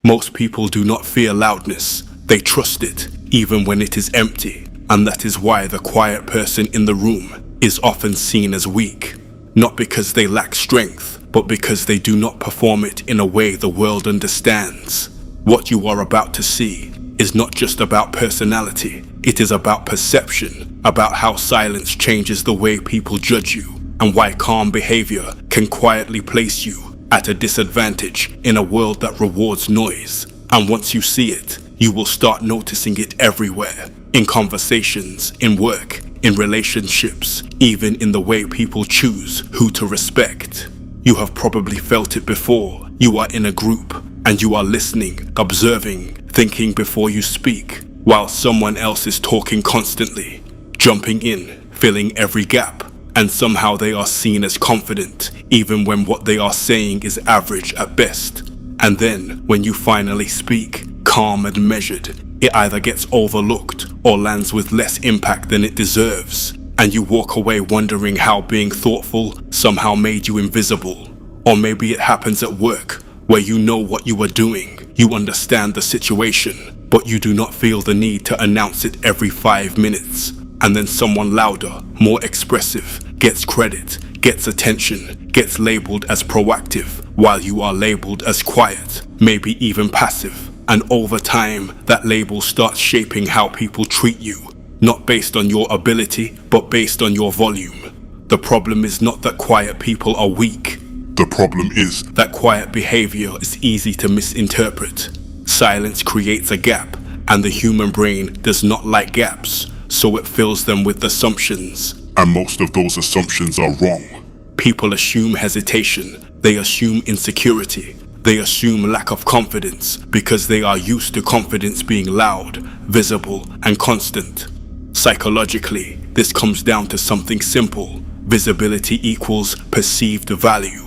Most people do not fear loudness, they trust it, even when it is empty, and that is why the quiet person in the room is often seen as weak, not because they lack strength, but because they do not perform it in a way the world understands. What you are about to see is not just about personality, it is about perception, about how silence changes the way people judge you, and why calm behavior can quietly place you at a disadvantage in a world that rewards noise. And once you see it, you will start noticing it everywhere, in conversations, in work, in relationships, even in the way people choose who to respect. You have probably felt it before. You are in a group, and you are listening, observing, thinking before you speak, while someone else is talking constantly, jumping in, filling every gap, and somehow they are seen as confident, even when what they are saying is average at best. And then, when you finally speak, calm and measured, it either gets overlooked or lands with less impact than it deserves, and you walk away wondering how being thoughtful somehow made you invisible. Or maybe it happens at work, where you know what you are doing, you understand the situation, but you do not feel the need to announce it every 5 minutes. And then someone louder, more expressive, gets credit, gets attention, gets labeled as proactive, while you are labeled as quiet, maybe even passive. And over time, that label starts shaping how people treat you, not based on your ability, but based on your volume. The problem is not that quiet people are weak. The problem is that quiet behavior is easy to misinterpret. Silence creates a gap, and the human brain does not like gaps, so it fills them with assumptions. And most of those assumptions are wrong. People assume hesitation, they assume insecurity, they assume lack of confidence because they are used to confidence being loud, visible, and constant. Psychologically, this comes down to something simple. Visibility equals perceived value.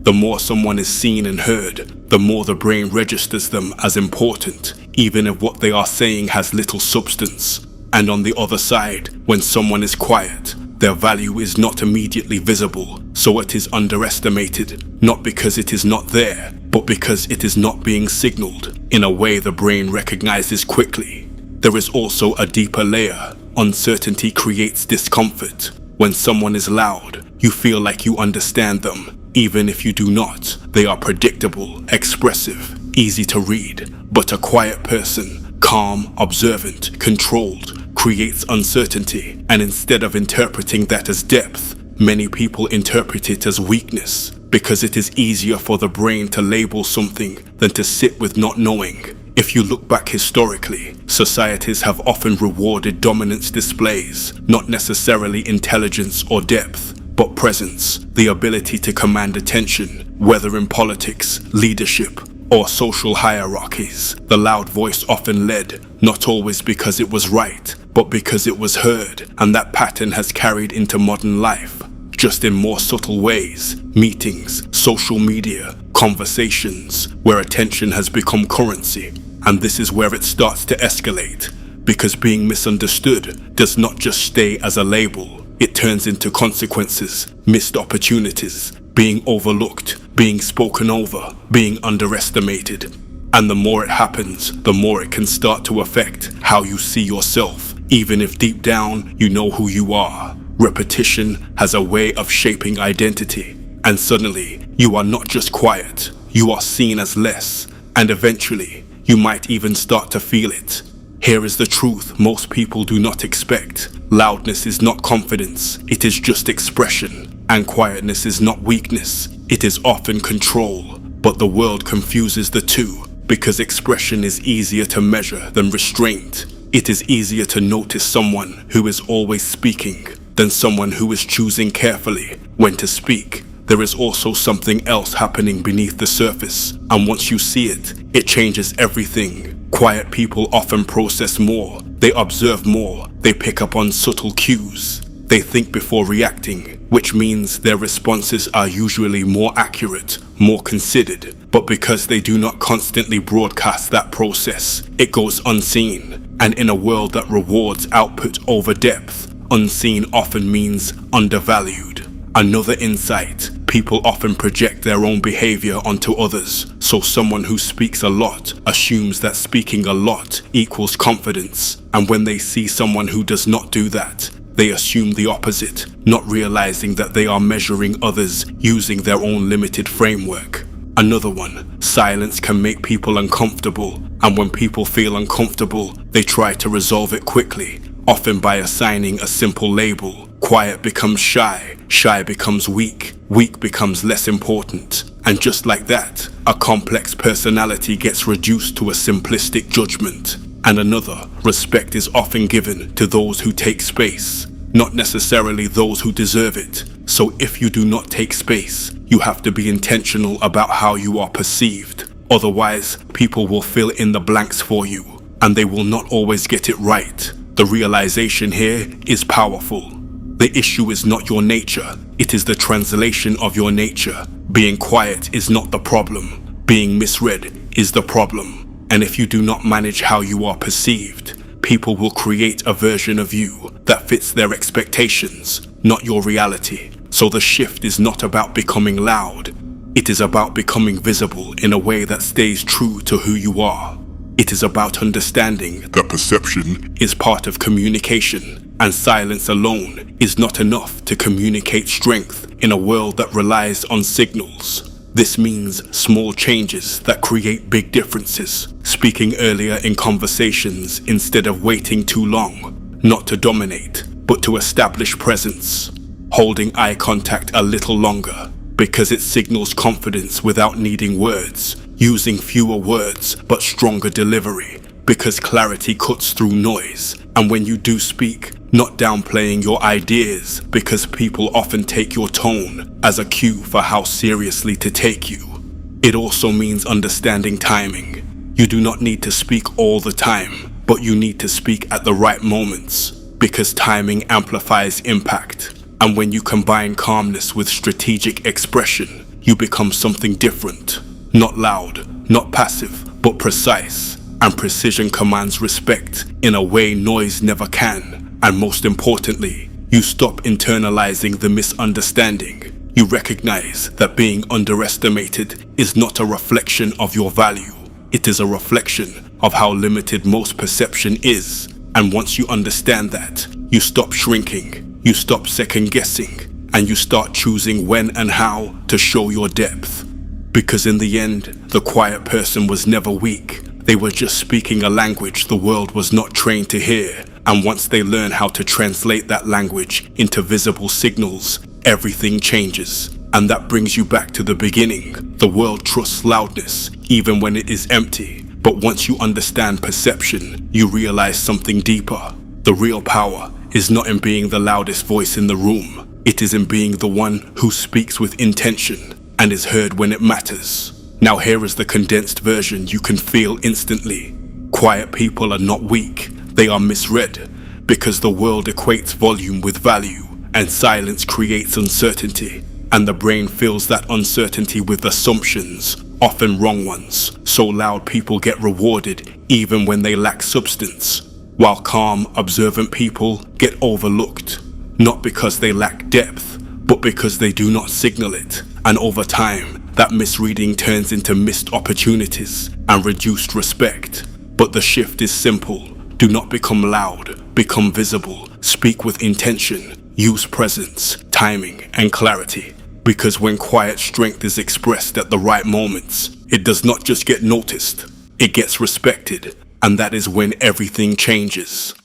The more someone is seen and heard, the more the brain registers them as important, even if what they are saying has little substance. And on the other side, when someone is quiet, their value is not immediately visible, so it is underestimated, not because it is not there, but because it is not being signaled in a way the brain recognizes quickly. There is also a deeper layer. Uncertainty creates discomfort. When someone is loud, you feel like you understand them. Even if you do not, they are predictable, expressive, easy to read. But a quiet person, calm, observant, controlled, creates uncertainty, and instead of interpreting that as depth, many people interpret it as weakness, because it is easier for the brain to label something than to sit with not knowing. If you look back historically, societies have often rewarded dominance displays, not necessarily intelligence or depth, but presence, the ability to command attention, whether in politics, leadership, or social hierarchies. The loud voice often led, not always because it was right, but because it was heard, and that pattern has carried into modern life, just in more subtle ways. Meetings, social media, conversations, where attention has become currency. And this is where it starts to escalate, because being misunderstood does not just stay as a label, it turns into consequences, missed opportunities, being overlooked, being spoken over, being underestimated. And the more it happens, the more it can start to affect how you see yourself, even if deep down you know who you are. Repetition has a way of shaping identity, and suddenly you are not just quiet, you are seen as less, and eventually you might even start to feel it. Here is the truth most people do not expect. Loudness is not confidence, it is just expression. And quietness is not weakness, it is often control. But the world confuses the two, because expression is easier to measure than restraint. It is easier to notice someone who is always speaking than someone who is choosing carefully when to speak. There is also something else happening beneath the surface, and once you see it, it changes everything. Quiet people often process more, they observe more, they pick up on subtle cues. They think before reacting, which means their responses are usually more accurate, more considered. But because they do not constantly broadcast that process, it goes unseen. And in a world that rewards output over depth, unseen often means undervalued. Another insight: People often project their own behavior onto others, so someone who speaks a lot assumes that speaking a lot equals confidence, and when they see someone who does not do that, they assume the opposite, not realizing that they are measuring others using their own limited framework. Another one, silence can make people uncomfortable, and when people feel uncomfortable, they try to resolve it quickly, often by assigning a simple label. Quiet becomes shy, shy becomes weak, weak becomes less important. And just like that, a complex personality gets reduced to a simplistic judgment. And another, respect is often given to those who take space, not necessarily those who deserve it. So if you do not take space, you have to be intentional about how you are perceived. Otherwise, people will fill in the blanks for you, and they will not always get it right. The realization here is powerful. The issue is not your nature, it is the translation of your nature. Being quiet is not the problem. Being misread is the problem. And if you do not manage how you are perceived, people will create a version of you that fits their expectations, not your reality. So the shift is not about becoming loud. It is about becoming visible in a way that stays true to who you are. It is about understanding that perception is part of communication, and silence alone is not enough to communicate strength in a world that relies on signals. This means small changes that create big differences. Speaking earlier in conversations instead of waiting too long, not to dominate, but to establish presence. Holding eye contact a little longer, because it signals confidence without needing words. Using fewer words but stronger delivery, because clarity cuts through noise. And when you do speak, not downplaying your ideas, because people often take your tone as a cue for how seriously to take you. It also means understanding timing. You do not need to speak all the time, but you need to speak at the right moments, because timing amplifies impact. And when you combine calmness with strategic expression, you become something different. Not loud, not passive, but precise. And precision commands respect in a way noise never can. And most importantly, you stop internalizing the misunderstanding. You recognize that being underestimated is not a reflection of your value. It is a reflection of how limited most perception is. And once you understand that, you stop shrinking, you stop second guessing, and you start choosing when and how to show your depth. Because in the end, the quiet person was never weak. They were just speaking a language the world was not trained to hear. And once they learn how to translate that language into visible signals, everything changes. And that brings you back to the beginning. The world trusts loudness, even when it is empty. But once you understand perception, you realize something deeper. The real power is not in being the loudest voice in the room. It is in being the one who speaks with intention and is heard when it matters. Now here is the condensed version you can feel instantly. Quiet people are not weak, they are misread, because the world equates volume with value, and silence creates uncertainty, and the brain fills that uncertainty with assumptions, often wrong ones. So loud people get rewarded even when they lack substance, while calm, observant people get overlooked, not because they lack depth, but because they do not signal it. And over time, that misreading turns into missed opportunities and reduced respect. But the shift is simple. Do not become loud, become visible, speak with intention, use presence, timing, and clarity. Because when quiet strength is expressed at the right moments, it does not just get noticed, it gets respected. And that is when everything changes.